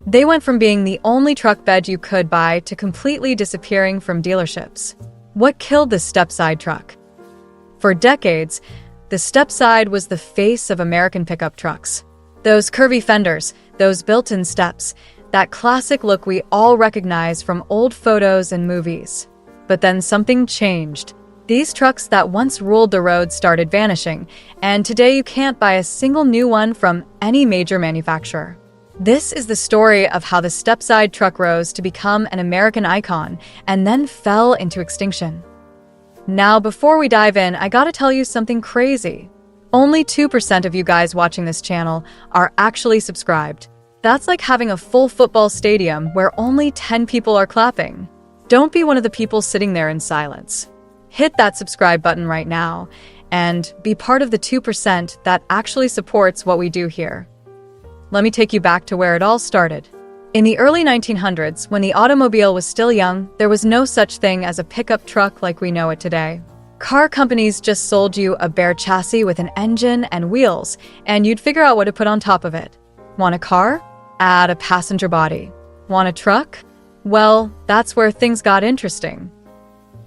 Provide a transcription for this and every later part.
They went from being the only truck bed you could buy to completely disappearing from dealerships. What killed the Stepside truck? For decades, the Stepside was the face of American pickup trucks. Those curvy fenders, those built-in steps, that classic look we all recognize from old photos and movies. But then something changed. These trucks that once ruled the road started vanishing, and today you can't buy a single new one from any major manufacturer. This is the story of how the Stepside truck rose to become an American icon and then fell into extinction. Now, before we dive in, I gotta tell you something crazy. Only 2% of you guys watching this channel are actually subscribed. That's like having a full football stadium where only 10 people are clapping. Don't be one of the people sitting there in silence. Hit that subscribe button right now and be part of the 2% that actually supports what we do here. Let me take you back to where it all started. In the early 1900s, when the automobile was still young, there was no such thing as a pickup truck like we know it today. Car companies just sold you a bare chassis with an engine and wheels, and you'd figure out what to put on top of it. Want a car? Add a passenger body. Want a truck? Well, that's where things got interesting.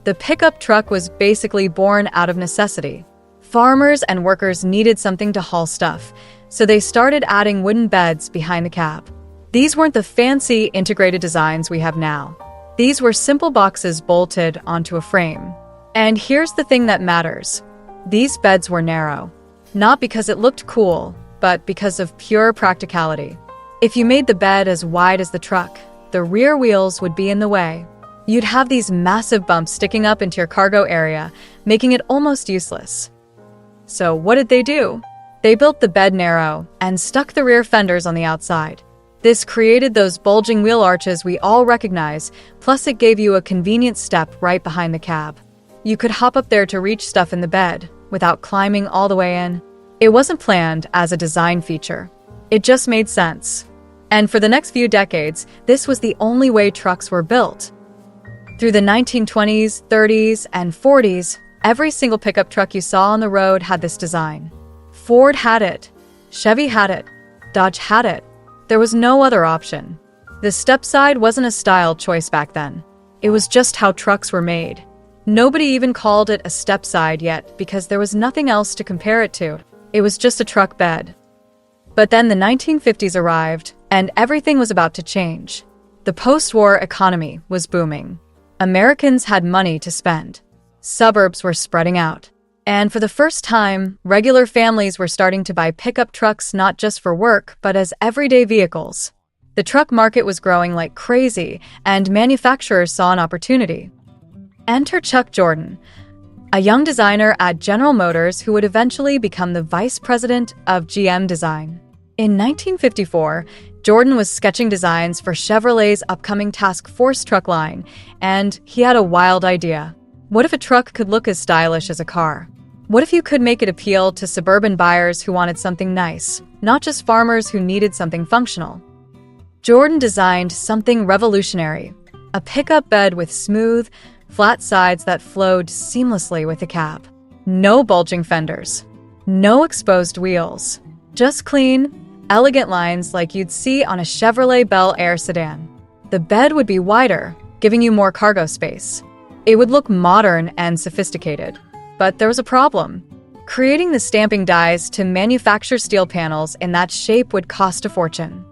The pickup truck was basically born out of necessity. Farmers and workers needed something to haul stuff, so they started adding wooden beds behind the cab. These weren't the fancy integrated designs we have now. These were simple boxes bolted onto a frame. And here's the thing that matters. These beds were narrow, not because it looked cool, but because of pure practicality. If you made the bed as wide as the truck, the rear wheels would be in the way. You'd have these massive bumps sticking up into your cargo area, making it almost useless. So what did they do? They built the bed narrow and stuck the rear fenders on the outside. This created those bulging wheel arches we all recognize, plus it gave you a convenient step right behind the cab. You could hop up there to reach stuff in the bed without climbing all the way in. It wasn't planned as a design feature. It just made sense. And for the next few decades, this was the only way trucks were built. Through the 1920s, 30s, and 40s, every single pickup truck you saw on the road had this design. Ford had it. Chevy had it. Dodge had it. There was no other option. The Stepside wasn't a style choice back then. It was just how trucks were made. Nobody even called it a Stepside yet because there was nothing else to compare it to. It was just a truck bed. But then the 1950s arrived, and everything was about to change. The post-war economy was booming. Americans had money to spend. Suburbs were spreading out. And for the first time, regular families were starting to buy pickup trucks not just for work, but as everyday vehicles. The truck market was growing like crazy, and manufacturers saw an opportunity. Enter Chuck Jordan, a young designer at General Motors who would eventually become the vice president of GM Design. In 1954, Jordan was sketching designs for Chevrolet's upcoming Task Force truck line, and he had a wild idea. What if a truck could look as stylish as a car? What if you could make it appeal to suburban buyers who wanted something nice, not just farmers who needed something functional? Jordan designed something revolutionary, a pickup bed with smooth, flat sides that flowed seamlessly with the cab. No bulging fenders, no exposed wheels, just clean, elegant lines like you'd see on a Chevrolet Bel Air sedan. The bed would be wider, giving you more cargo space. It would look modern and sophisticated. But there was a problem. Creating the stamping dies to manufacture steel panels in that shape would cost a fortune.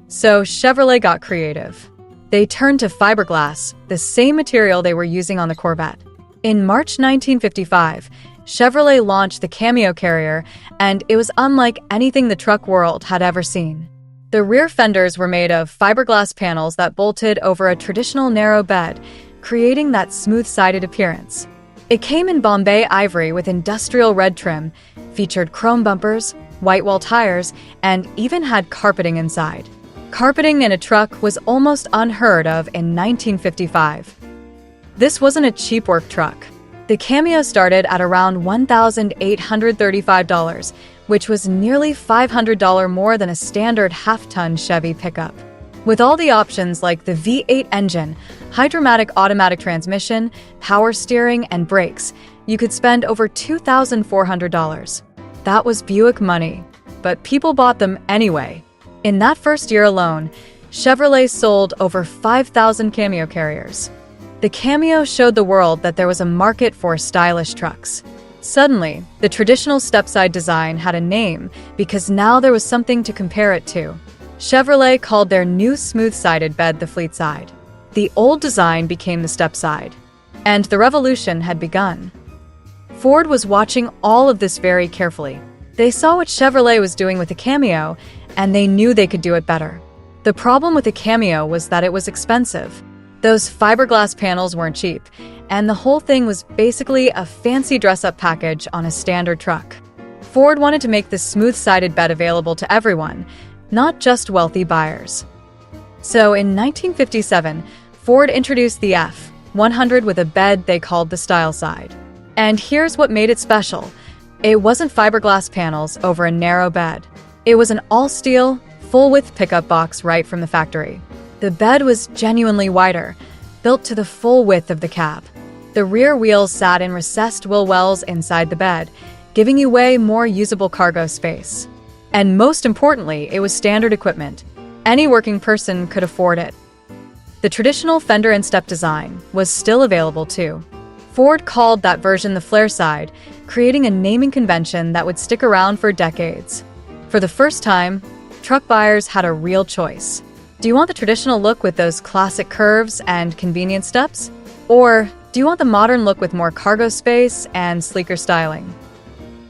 So Chevrolet got creative. They turned to fiberglass, the same material they were using on the Corvette. In March 1955, Chevrolet launched the Cameo Carrier, and it was unlike anything the truck world had ever seen. The rear fenders were made of fiberglass panels that bolted over a traditional narrow bed, creating that smooth-sided appearance. It came in Bombay ivory with industrial red trim, featured chrome bumpers, white wall tires, and even had carpeting inside. Carpeting in a truck was almost unheard of in 1955. This wasn't a cheap work truck. The Cameo started at around $1,835, which was nearly $500 more than a standard half-ton Chevy pickup. With all the options like the V8 engine, hydromatic automatic transmission, power steering, and brakes, you could spend over $2,400. That was Buick money, but people bought them anyway. In that first year alone, Chevrolet sold over 5,000 Cameo carriers. The Cameo showed the world that there was a market for stylish trucks. Suddenly, the traditional Stepside design had a name because now there was something to compare it to. Chevrolet called their new smooth-sided bed the fleetside. The old design became the Stepside, and the revolution had begun. Ford was watching all of this very carefully. They saw what Chevrolet was doing with the Cameo, and they knew they could do it better. The problem with the Cameo was that it was expensive. Those fiberglass panels weren't cheap, and the whole thing was basically a fancy dress-up package on a standard truck. Ford wanted to make this smooth-sided bed available to everyone, not just wealthy buyers. So in 1957, Ford introduced the F-100 with a bed they called the Stepside. And here's what made it special. It wasn't fiberglass panels over a narrow bed. It was an all-steel, full-width pickup box right from the factory. The bed was genuinely wider, built to the full width of the cab. The rear wheels sat in recessed wheel wells inside the bed, giving you way more usable cargo space. And most importantly, it was standard equipment. Any working person could afford it. The traditional fender and step design was still available too. Ford called that version the fleetside, creating a naming convention that would stick around for decades. For the first time, truck buyers had a real choice. Do you want the traditional look with those classic curves and convenient steps? Or do you want the modern look with more cargo space and sleeker styling?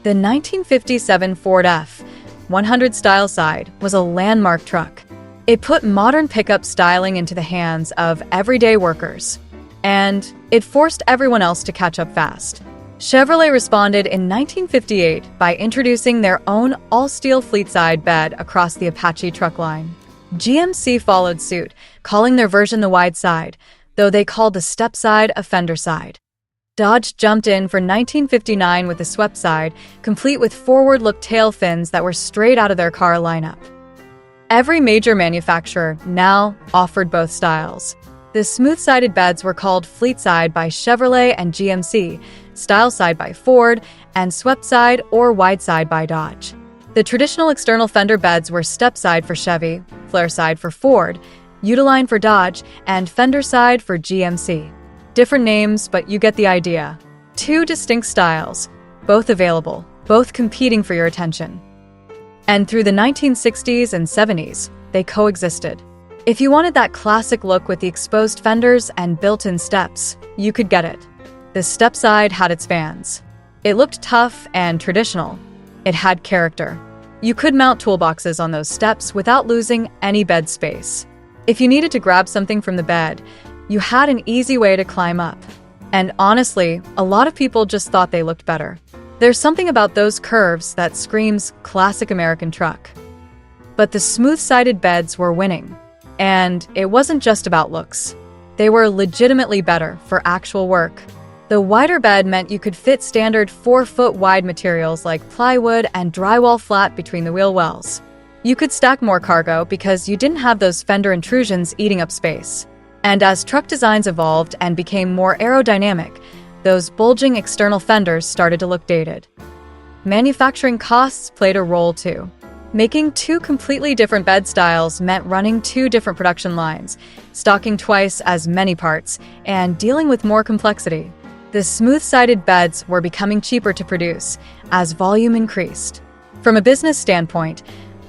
The 1957 Ford F-100 Stepside was a landmark truck. It put modern pickup styling into the hands of everyday workers, and it forced everyone else to catch up fast. Chevrolet responded in 1958 by introducing their own all-steel fleetside bed across the Apache truck line. GMC followed suit, calling their version the wide side, though they called the Stepside a fender side. Dodge jumped in for 1959 with the Stepside, complete with forward-look tail fins that were straight out of their car lineup. Every major manufacturer now offered both styles. The smooth-sided beds were called fleetside by Chevrolet and GMC, Stepside by Ford, and Stepside or wideside by Dodge. The traditional external fender beds were Stepside for Chevy, fleetside for Ford, Uline for Dodge, and Fenderside for GMC. Different names, but you get the idea. Two distinct styles, both available, both competing for your attention. And through the 1960s and 70s, they coexisted. If you wanted that classic look with the exposed fenders and built-in steps, you could get it. The Stepside had its fans. It looked tough and traditional. It had character. You could mount toolboxes on those steps without losing any bed space. If you needed to grab something from the bed, you had an easy way to climb up. And honestly, a lot of people just thought they looked better. There's something about those curves that screams classic American truck. But the smooth-sided beds were winning. And it wasn't just about looks. They were legitimately better for actual work. The wider bed meant you could fit standard 4-foot wide materials like plywood and drywall flat between the wheel wells. You could stack more cargo because you didn't have those fender intrusions eating up space. And as truck designs evolved and became more aerodynamic, those bulging external fenders started to look dated. Manufacturing costs played a role too. Making two completely different bed styles meant running two different production lines, stocking twice as many parts, and dealing with more complexity. The smooth-sided beds were becoming cheaper to produce as volume increased. From a business standpoint,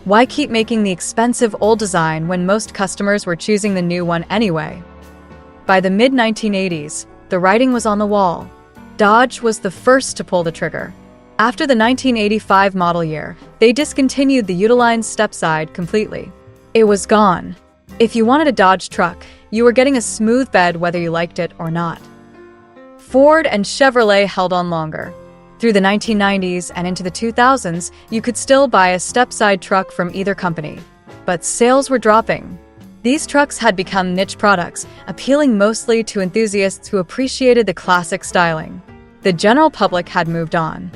why keep making the expensive old design when most customers were choosing the new one anyway? By the mid-1980s, the writing was on the wall. Dodge was the first to pull the trigger. After the 1985 model year, they discontinued the Uline Stepside completely. It was gone. If you wanted a Dodge truck, you were getting a smooth bed whether you liked it or not. Ford and Chevrolet held on longer. Through the 1990s and into the 2000s, you could still buy a Stepside truck from either company. But sales were dropping. These trucks had become niche products, appealing mostly to enthusiasts who appreciated the classic styling. The general public had moved on.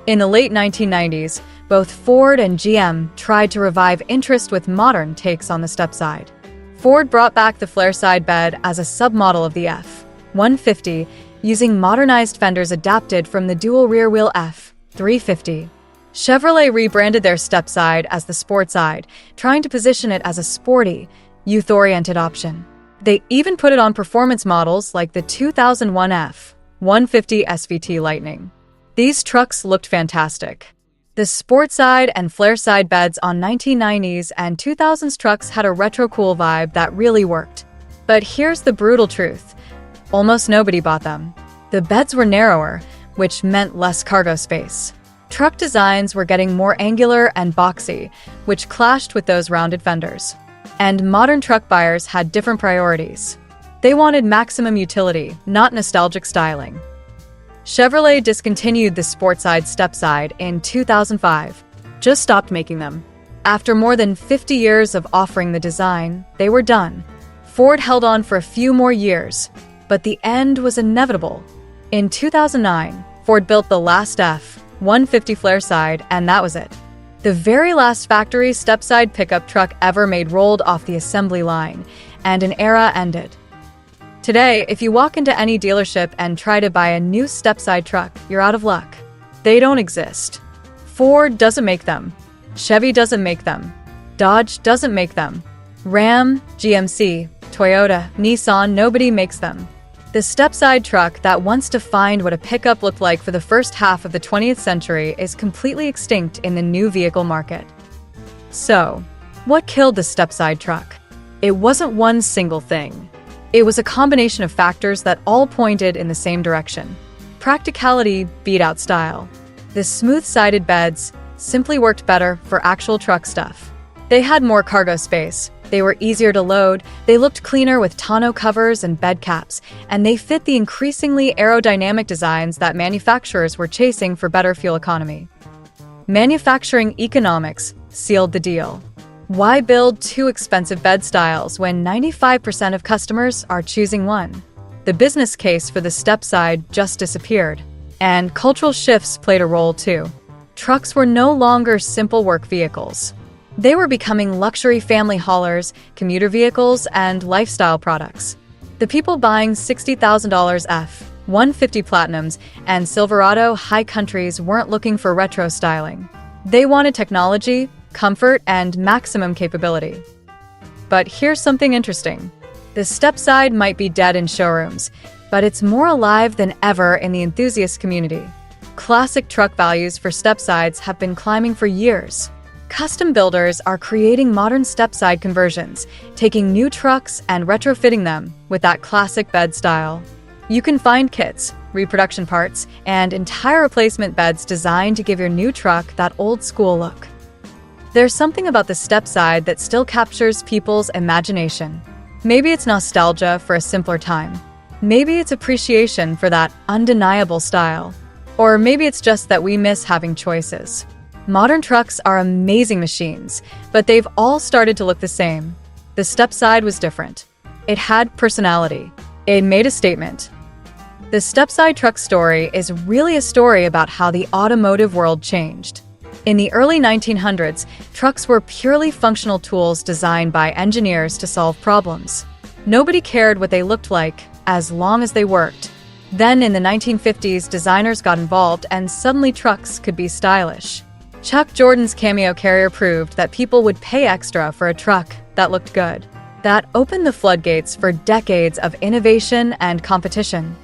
In the late 1990s, both Ford and GM tried to revive interest with modern takes on the Stepside. Ford brought back the fleetside bed as a submodel of the F-150, using modernized fenders adapted from the dual rear-wheel F-350. Chevrolet rebranded their Stepside as the Sportside, trying to position it as a sporty, youth-oriented option. They even put it on performance models like the 2001 F-150 SVT Lightning. These trucks looked fantastic. The Sportside and Flareside beds on 1990s and 2000s trucks had a retro-cool vibe that really worked. But here's the brutal truth. Almost nobody bought them. The beds were narrower, which meant less cargo space. Truck designs were getting more angular and boxy, which clashed with those rounded fenders. And modern truck buyers had different priorities. They wanted maximum utility, not nostalgic styling. Chevrolet discontinued the Sportside Stepside in 2005, just stopped making them. After more than 50 years of offering the design, they were done. Ford held on for a few more years, but the end was inevitable. In 2009, Ford built the last F-150 Flareside, and that was it. The very last factory Stepside pickup truck ever made rolled off the assembly line, and an era ended. Today, if you walk into any dealership and try to buy a new Stepside truck, you're out of luck. They don't exist. Ford doesn't make them. Chevy doesn't make them. Dodge doesn't make them. Ram, GMC, Toyota, Nissan, nobody makes them. The Stepside truck that once defined what a pickup looked like for the first half of the 20th century is completely extinct in the new vehicle market. So, what killed the Stepside truck? It wasn't one single thing. It was a combination of factors that all pointed in the same direction. Practicality beat out style. The smooth-sided beds simply worked better for actual truck stuff. They had more cargo space, they were easier to load, they looked cleaner with tonneau covers and bed caps, and they fit the increasingly aerodynamic designs that manufacturers were chasing for better fuel economy. Manufacturing economics sealed the deal. Why build two expensive bed styles when 95% of customers are choosing one? The business case for the Stepside just disappeared. And cultural shifts played a role too. Trucks were no longer simple work vehicles. They were becoming luxury family haulers, commuter vehicles, and lifestyle products. The people buying $60,000 F-150 Platinums and Silverado High Countries weren't looking for retro styling. They wanted technology, comfort, and maximum capability. But here's something interesting. The Stepside might be dead in showrooms, but it's more alive than ever in the enthusiast community. Classic truck values for Stepsides have been climbing for years. Custom builders are creating modern Stepside conversions, taking new trucks and retrofitting them with that classic bed style. You can find kits, reproduction parts, and entire replacement beds designed to give your new truck that old-school look. There's something about the Stepside that still captures people's imagination. Maybe it's nostalgia for a simpler time. Maybe it's appreciation for that undeniable style. Or maybe it's just that we miss having choices. Modern trucks are amazing machines, but they've all started to look the same. The Stepside was different. It had personality. It made a statement. The Stepside truck story is really a story about how the automotive world changed. In the early 1900s, trucks were purely functional tools designed by engineers to solve problems. Nobody cared what they looked like, as long as they worked. Then in the 1950s, designers got involved and suddenly trucks could be stylish. Chuck Jordan's Cameo Carrier proved that people would pay extra for a truck that looked good. That opened the floodgates for decades of innovation and competition.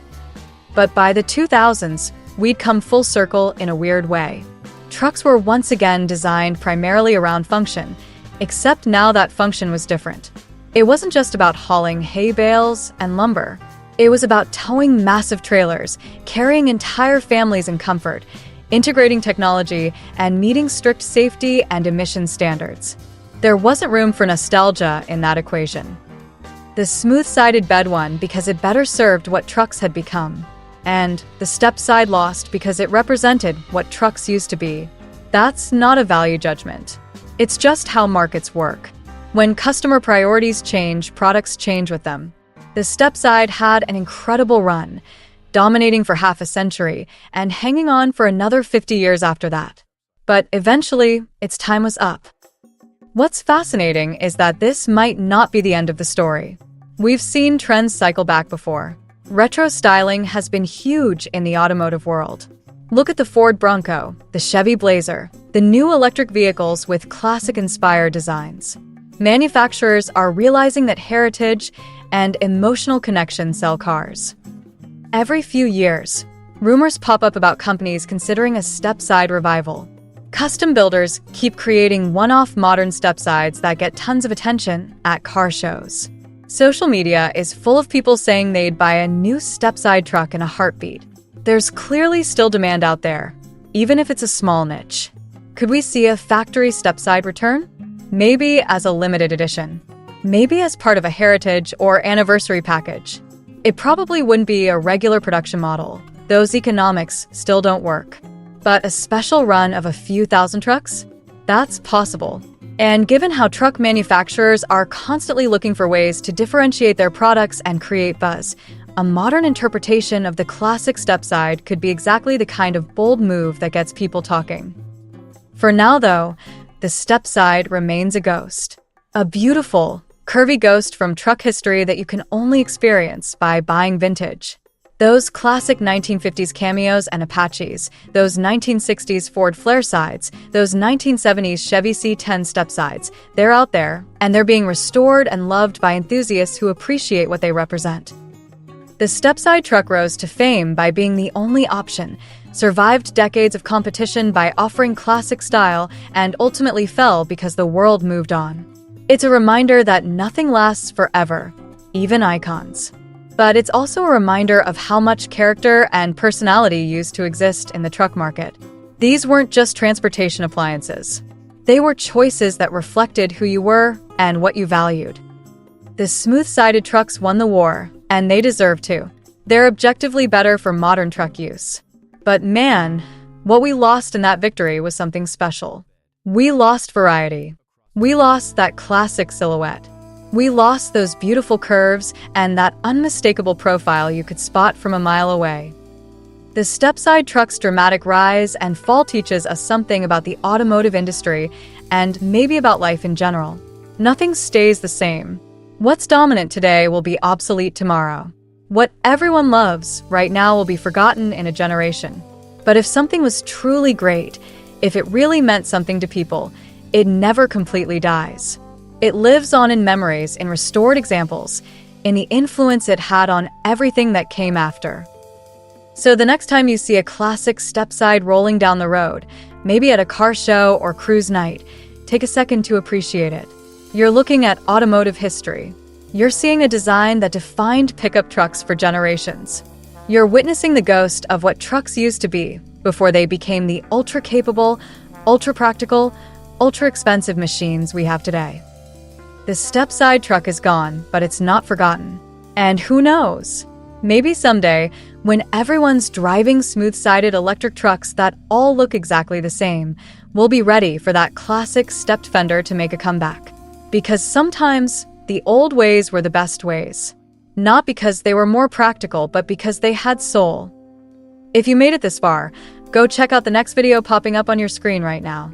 But by the 2000s, we'd come full circle in a weird way. Trucks were once again designed primarily around function, except now that function was different. It wasn't just about hauling hay bales and lumber. It was about towing massive trailers, carrying entire families in comfort, integrating technology, and meeting strict safety and emission standards. There wasn't room for nostalgia in that equation. The smooth-sided bed won because it better served what trucks had become. And the Stepside lost because it represented what trucks used to be. That's not a value judgment. It's just how markets work. When customer priorities change, products change with them. The Stepside had an incredible run, dominating for half a century and hanging on for another 50 years after that. But eventually, its time was up. What's fascinating is that this might not be the end of the story. We've seen trends cycle back before. Retro styling has been huge in the automotive world. Look at the Ford Bronco, the Chevy Blazer, the new electric vehicles with classic-inspired designs. Manufacturers are realizing that heritage and emotional connection sell cars. Every few years, rumors pop up about companies considering a Stepside revival. Custom builders keep creating one-off modern Stepsides that get tons of attention at car shows. Social media is full of people saying they'd buy a new Stepside truck in a heartbeat. There's clearly still demand out there, even if it's a small niche. Could we see a factory Stepside return? Maybe as a limited edition. Maybe as part of a heritage or anniversary package. It probably wouldn't be a regular production model. Those economics still don't work. But a special run of a few thousand trucks? That's possible. And given how truck manufacturers are constantly looking for ways to differentiate their products and create buzz, a modern interpretation of the classic Stepside could be exactly the kind of bold move that gets people talking. For now, though, the Stepside remains a ghost. A beautiful, curvy ghost from truck history that you can only experience by buying vintage. Those classic 1950s Cameos and Apaches, those 1960s Ford Fleetsides, those 1970s Chevy C10 Stepsides, they're out there, and they're being restored and loved by enthusiasts who appreciate what they represent. The Stepside truck rose to fame by being the only option, survived decades of competition by offering classic style, and ultimately fell because the world moved on. It's a reminder that nothing lasts forever, even icons. But it's also a reminder of how much character and personality used to exist in the truck market. These weren't just transportation appliances. They were choices that reflected who you were and what you valued. The smooth-sided trucks won the war, and they deserve to. They're objectively better for modern truck use. But man, what we lost in that victory was something special. We lost variety. We lost that classic silhouette. We lost those beautiful curves and that unmistakable profile you could spot from a mile away. The Stepside truck's dramatic rise and fall teaches us something about the automotive industry and maybe about life in general. Nothing stays the same. What's dominant today will be obsolete tomorrow. What everyone loves right now will be forgotten in a generation. But if something was truly great, if it really meant something to people, it never completely dies. It lives on in memories, in restored examples, in the influence it had on everything that came after. So the next time you see a classic Stepside rolling down the road, maybe at a car show or cruise night, take a second to appreciate it. You're looking at automotive history. You're seeing a design that defined pickup trucks for generations. You're witnessing the ghost of what trucks used to be before they became the ultra-capable, ultra-practical, ultra-expensive machines we have today. The Stepside truck is gone, but it's not forgotten. And who knows? Maybe someday, when everyone's driving smooth-sided electric trucks that all look exactly the same, we'll be ready for that classic stepped fender to make a comeback. Because sometimes, the old ways were the best ways. Not because they were more practical, but because they had soul. If you made it this far, go check out the next video popping up on your screen right now.